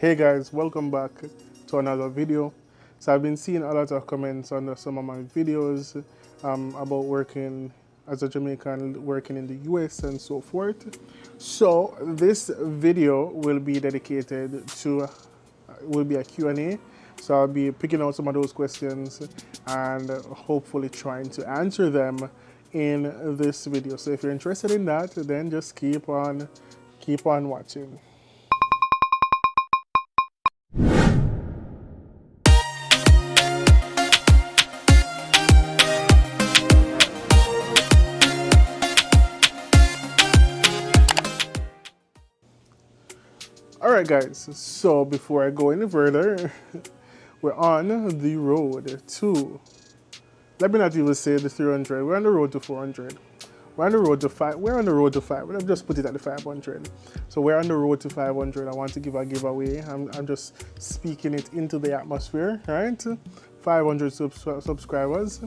Hey guys, welcome back to another video. So I've been seeing a lot of comments on some of my videos about working as a Jamaican, working in the US and so forth. So this video will be dedicated to, will be a Q&A. So I'll be picking out some of those questions and hopefully trying to answer them in this video. So if you're interested in that, then just keep on watching. All right, guys. So before I go any further, we're on the road to. Let me not even say the 300. We're on the road to 400. We're on the road to five. We're on the road to five. Let me just put it at the 500. So we're on the road to 500. I want to give a giveaway. I'm just speaking it into the atmosphere, right? 500 subscribers.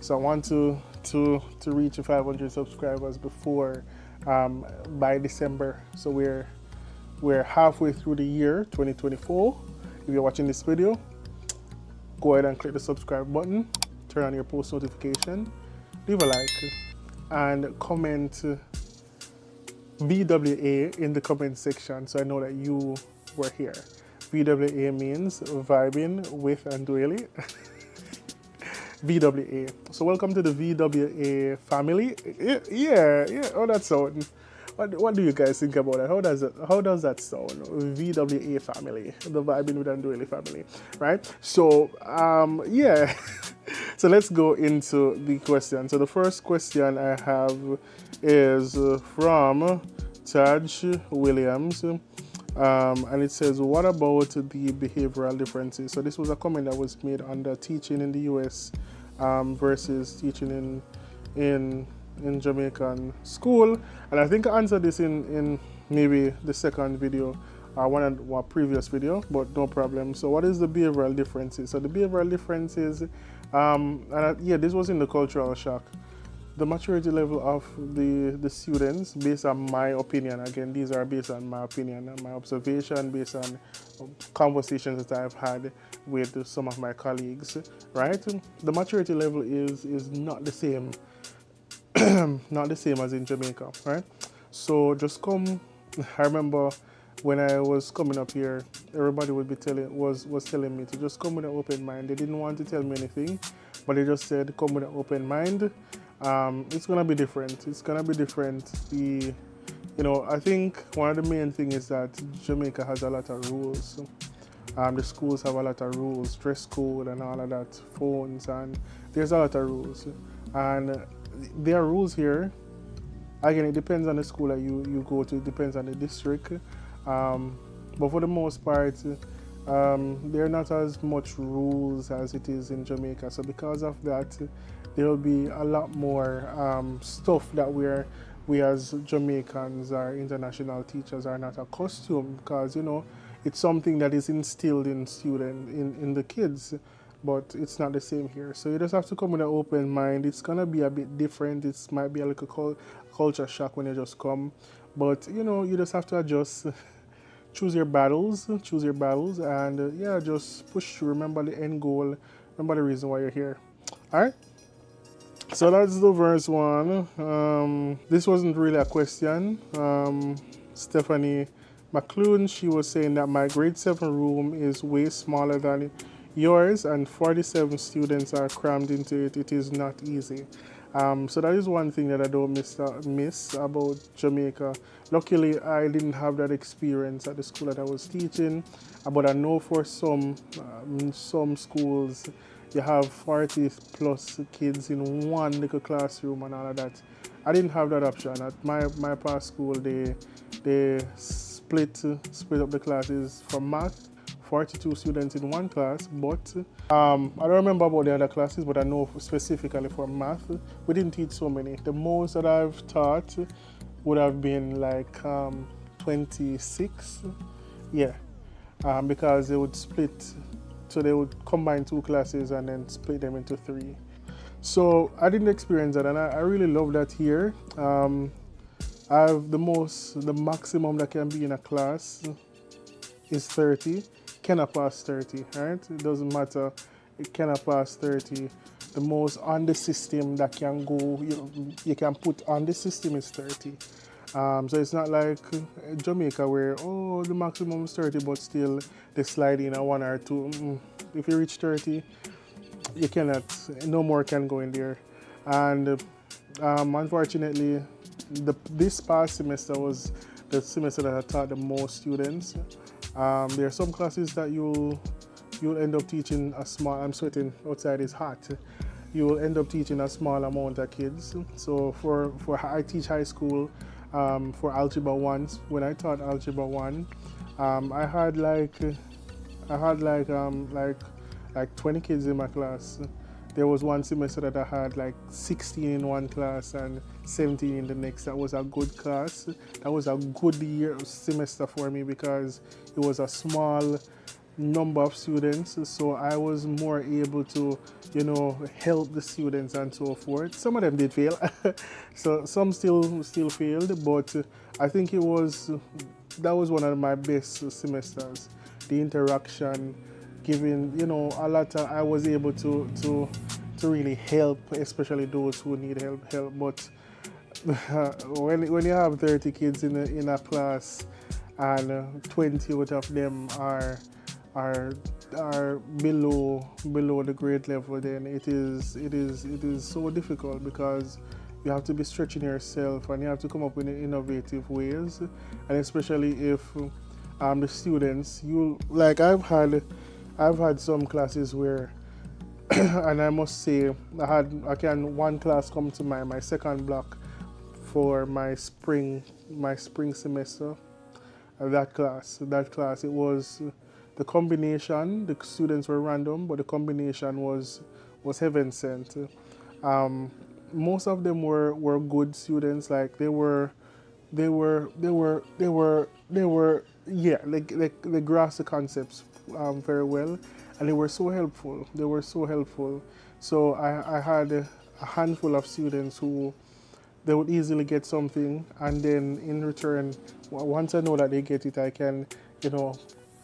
So I want to reach 500 subscribers before by December. So we're halfway through the year 2024. If you're watching this video, go ahead and click the subscribe button, turn on your post notification, leave a like, and comment VWA in the comment section so I know that you were here. VWA means vibing with Andwele. VWA. So welcome to the VWA family. Yeah. Oh, that sounds. What do you guys think about that? How does that sound? VWA family, the Vibing with Andwele family, right? So yeah. So let's go into the question. So the first question I have is from Taj Williams. And it says, what about the behavioral differences? So this was a comment that was made under teaching in the US versus teaching in Jamaican school. And I think I answered this in maybe the second video, one previous video, but no problem. So what is the behavioral differences? So the behavioral differences, this was in the cultural shock. The maturity level of the students, based on my opinion, again, these are based on my opinion and my observation, based on conversations that I've had with some of my colleagues, right? The maturity level is not the same, not the same as in Jamaica, right? So just come. I remember when I was coming up here, everybody would be was telling me to just come with an open mind. They didn't want to tell me anything, but they just said come with an open mind. It's gonna be different. It's gonna be different. I think one of the main things is that Jamaica has a lot of rules. The schools have a lot of rules, dress code and all of that, phones, and there's a lot of rules. And there are rules here. Again, it depends on the school that you go to, it depends on the district. But for the most part, there are not as much rules as it is in Jamaica. So because of that, there will be a lot more stuff that we as Jamaicans or international teachers are not accustomed, because it's something that is instilled in the kids, but it's not the same here. So you just have to come with an open mind. It's gonna be a bit different. It might be a little culture shock when you just come, but you just have to adjust. Choose your battles, and just push through. Remember the end goal. Remember the reason why you're here. All right. So that's the verse one. This wasn't really a question. Stephanie McClune, she was saying that my grade 7 room is way smaller than yours and 47 students are crammed into it. It is not easy. So that is one thing that I don't miss about Jamaica. Luckily, I didn't have that experience at the school that I was teaching, but I know for some schools, you have 40 plus kids in one little classroom and all of that. I didn't have that option. At my past school, they split up the classes for math. 42 students in one class, but I don't remember about the other classes, but I know specifically for math, we didn't teach so many. The most that I've taught would have been like 26, because they would split, so they would combine two classes and then split them into three. So I didn't experience that, and I really love that here. I have the maximum that can be in a class is 30, cannot pass 30, right? It doesn't matter. It cannot pass 30. The most on the system that can go, you can put on the system is 30. So it's not like Jamaica where, oh, the maximum is 30, but still they slide in a one or two. If you reach 30, you cannot, no more can go in there. And unfortunately, this past semester was the semester that I taught the most students. There are some classes that you'll end up teaching a small. I'm sweating outside, it's hot. You will end up teaching a small amount of kids. So for I teach high school for algebra 1. When I taught algebra 1, I had like 20 kids in my class. There was one semester that I had like 16 in one class and 17 in the next. That was a good class. That was a good semester for me because it was a small number of students, so I was more able to, help the students and so forth. Some of them did fail, so some still failed, but I think that was one of my best semesters. The interaction, giving, a lot of, I was able to really help, especially those who need help. But when you have 30 kids in a class and 20 out of them are below the grade level, then it is so difficult because you have to be stretching yourself and you have to come up with innovative ways, and especially if the students, I've had some classes where and I must say one class come to mind, my second block for my spring semester. That class it was the combination. The students were random, but the combination was heaven sent. Most of them were good students. Like they were yeah, like they grasped the concepts very well, and they were so helpful. So I had a handful of students who they would easily get something, and then in return, once I know that they get it, I can,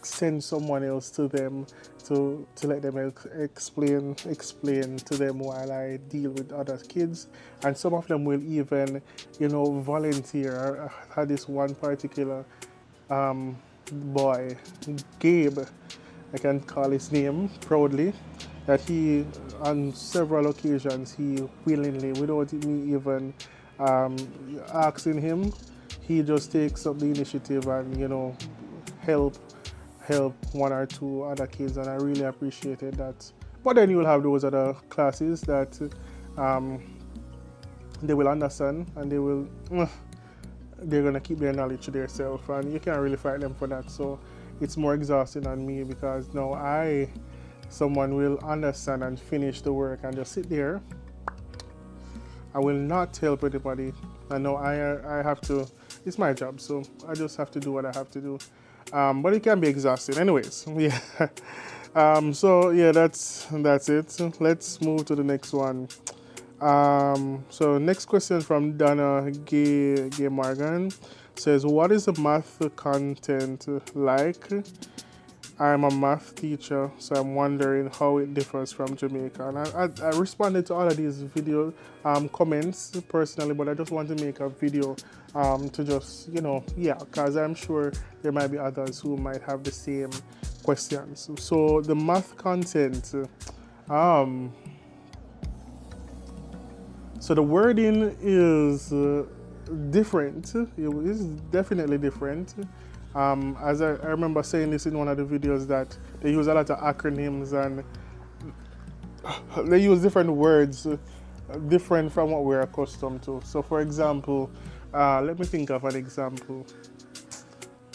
send someone else to them to let them explain to them while I deal with other kids. And some of them will even, volunteer. I had this one particular boy, Gabe, I can call his name proudly, that he, on several occasions, he willingly, without me even asking him, he just takes up the initiative and, help one or two other kids, and I really appreciated that. But then you'll have those other classes that they will understand and they're gonna keep their knowledge to themselves, and you can't really fight them for that. So it's more exhausting on me because now someone will understand and finish the work and just sit there. I will not help anybody. I know I have to. It's my job, so I just have to do what I have to do. But it can be exhausting. Anyways, yeah. So yeah, that's it. Let's move to the next one. So next question from Donna Gay Morgan says, what is the math content like? I'm a math teacher, so I'm wondering how it differs from Jamaica. And I responded to all of these video comments personally, but I just want to make a video to just, because I'm sure there might be others who might have the same questions. So the math content, so the wording is different. It is definitely different. As I remember saying this in one of the videos, that they use a lot of acronyms and they use different words, different from what we're accustomed to. So for example, let me think of an example.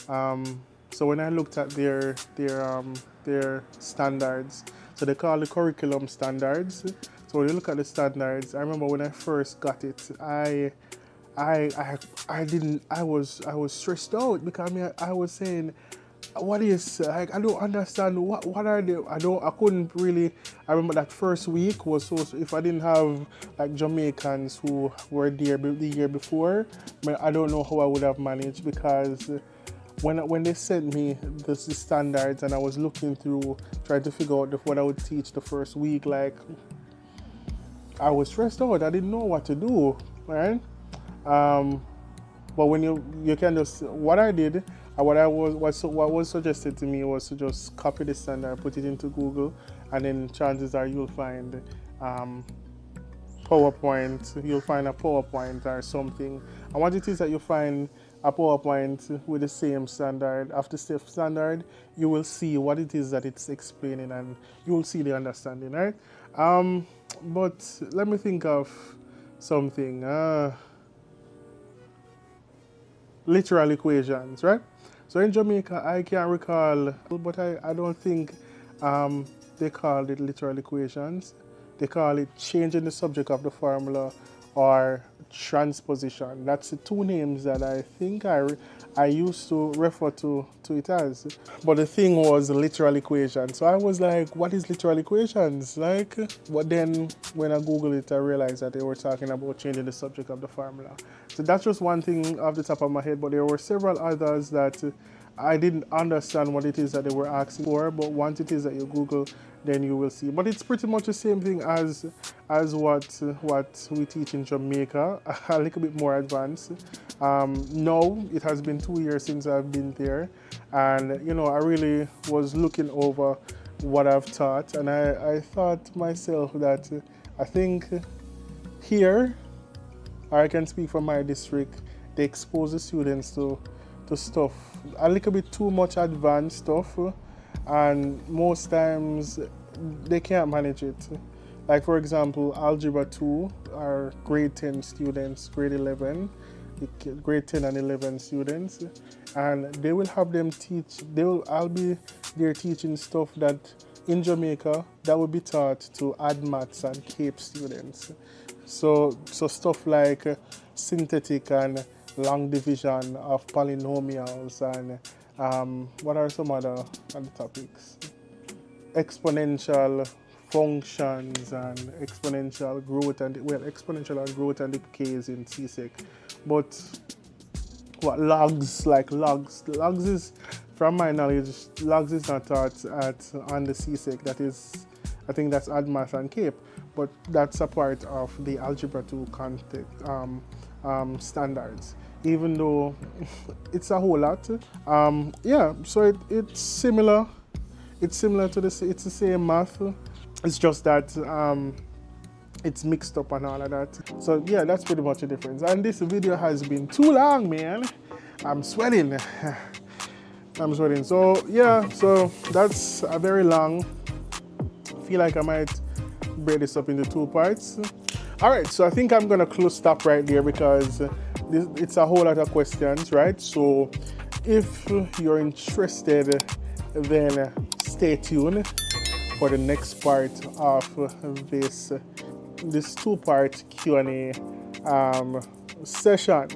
So when I looked at their standards, so they call the curriculum standards. So when you look at the standards, I remember when I first got it, I was stressed out because I was saying, what is, like, I don't understand what are they. I couldn't really. I remember that first week was so, if I didn't have like Jamaicans who were there the year before, I don't know how I would have managed, because when they sent me the standards and I was looking through trying to figure out what I would teach the first week, like I was stressed out. I didn't know what to do, right? Um, but when you can just what I did, what was suggested to me was to just copy the standard, put it into Google, and then chances are you'll find um, PowerPoint. You'll find a PowerPoint or something. And what it is that you find a PowerPoint with the same standard, after step standard, you will see what it is that it's explaining, and you will see the understanding, right? But let me think of something. Literal equations, right? So in Jamaica, I can't recall, but I don't think they called it literal equations. They call it changing the subject of the formula or transposition. That's the two names that I think I used to refer to it as. But the thing was literal equations. So I was like, what is literal equations? Like, but then when I Googled it, I realized that they were talking about changing the subject of the formula. So that's just one thing off the top of my head, but there were several others that I didn't understand what it is that they were asking for, but once it is that you Google, then you will see. But it's pretty much the same thing as what we teach in Jamaica, a little bit more advanced. Now it has been 2 years since I've been there, and I really was looking over what I've taught, and I thought to myself that I think here, or I can speak from my district, they expose the students to stuff a little bit too much advanced stuff, and most times they can't manage it. Like for example, algebra 2 are grade 10 students, grade 11, grade 10 and 11 students, and they will have them teach. I'll be there teaching stuff that in Jamaica that will be taught to ADMATS and CAPE students. So stuff like synthetic and long division of polynomials, and what are some other topics? Exponential functions and exponential growth and decay is in CSEC. But what logs, logs is, from my knowledge, logs is not taught on the CSEC. That is, I think that's ADMATH and CAPE, but that's a part of the Algebra 2 context standards, even though it's a whole lot. Yeah, so it's similar. It's similar to it's the same math. It's just that it's mixed up and all of that. So yeah, that's pretty much the difference. And this video has been too long, man. I'm sweating. I'm sweating. So yeah, so that's a very long. I feel like I might break this up into 2 parts. All right, so I think I'm gonna stop right there because it's a whole lot of questions, right? So if you're interested, then stay tuned for the next part of this 2-part Q&A session.